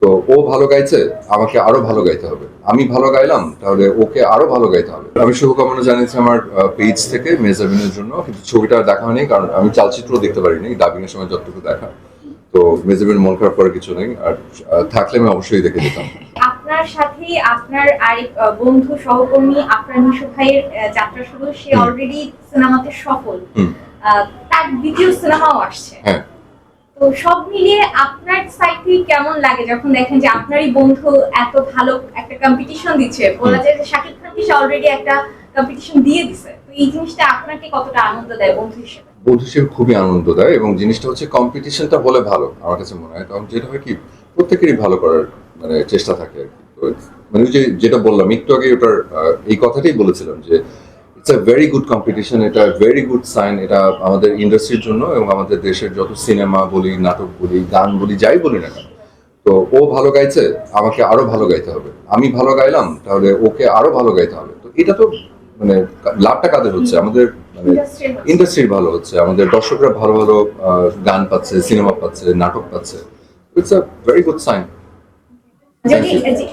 তো ও ভালো গাইছে, আমাকে আরো ভালো গাইতে হবে। আমি ভালো গাইলাম, তাহলে ওকে আরো ভালো গাইতে হবে। আমি শুভকামনা জানিয়েছি আমার পেজ থেকে মেজাবিনের জন্য, কিন্তু ছবিটা দেখা হয়নি কারণ আমি চালচিত্র দেখতে পারিনি, ডাবিং এর সময় যতটুকু দেখা। তো মেজাবিন মন খারাপ করার কিছু নেই, আর থাকলে আমি অবশ্যই দেখে যেতাম। আপনার সাথে আপনার আরেক বন্ধু সহকর্মী আপনার নিশু ভাইয়ের যাত্রা শুরু, সে অলরেডি সিনেমাতে সফল, তার দ্বিতীয় সিনেমাও আসছে। হ্যাঁ, তো সব মিলিয়ে আপনার সাইড থেকে কেমন লাগে যখন দেখেন যে আপনারই বন্ধু এত ভালো একটা কম্পিটিশন দিচ্ছে? বলা যায় যে শাকিব খানকে সে অলরেডি একটা কম্পিটিশন দিয়ে দিছে, তো এই জিনিসটা আপনাকে কতটা আনন্দ দেয় বন্ধু হিসেবে? বন্ধু হিসেবে খুবই আনন্দ দেয়, এবং জিনিসটা হচ্ছে কম্পিটিশনটা হলে ভালো আমার কাছে মনে হয়, কারণ যেটা হয় কি প্রত্যেকেরই ভালো করার মানে চেষ্টা থাকে আর কি। তো মানে ওই যে যেটা বললাম একটু আগে, ওটার এই কথাটাই বলেছিলাম যে it's a very good competition, এটা ভেরি গুড সাইন, এটা আমাদের ইন্ডাস্ট্রির জন্য এবং আমাদের দেশের যত সিনেমা বলি, নাটক বলি, গান বলি, যাই বলি না কেন। তো ও ভালো গাইছে, আমাকে আরো ভালো গাইতে হবে। আমি ভালো গাইলাম, তাহলে ওকে আরো ভালো গাইতে হবে। তো এটা তো মানে লাভটা কাদের হচ্ছে? আমাদের মানে ইন্ডাস্ট্রির ভালো হচ্ছে, আমাদের দর্শকরা ভালো ভালো গান পাচ্ছে, সিনেমা পাচ্ছে, নাটক পাচ্ছে। It's a very good sign. যদি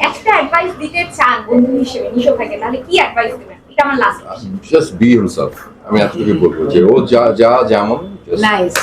একটা অ্যাডভাইস দিতে চান বন্ধু হিসেবে নিশু ভাইকে, তাহলে কি অ্যাডভাইস দিবেন? এটা আমার last question. Just be himself. আমি এতটুকু বলবো যে ও যা যেমন নাইস।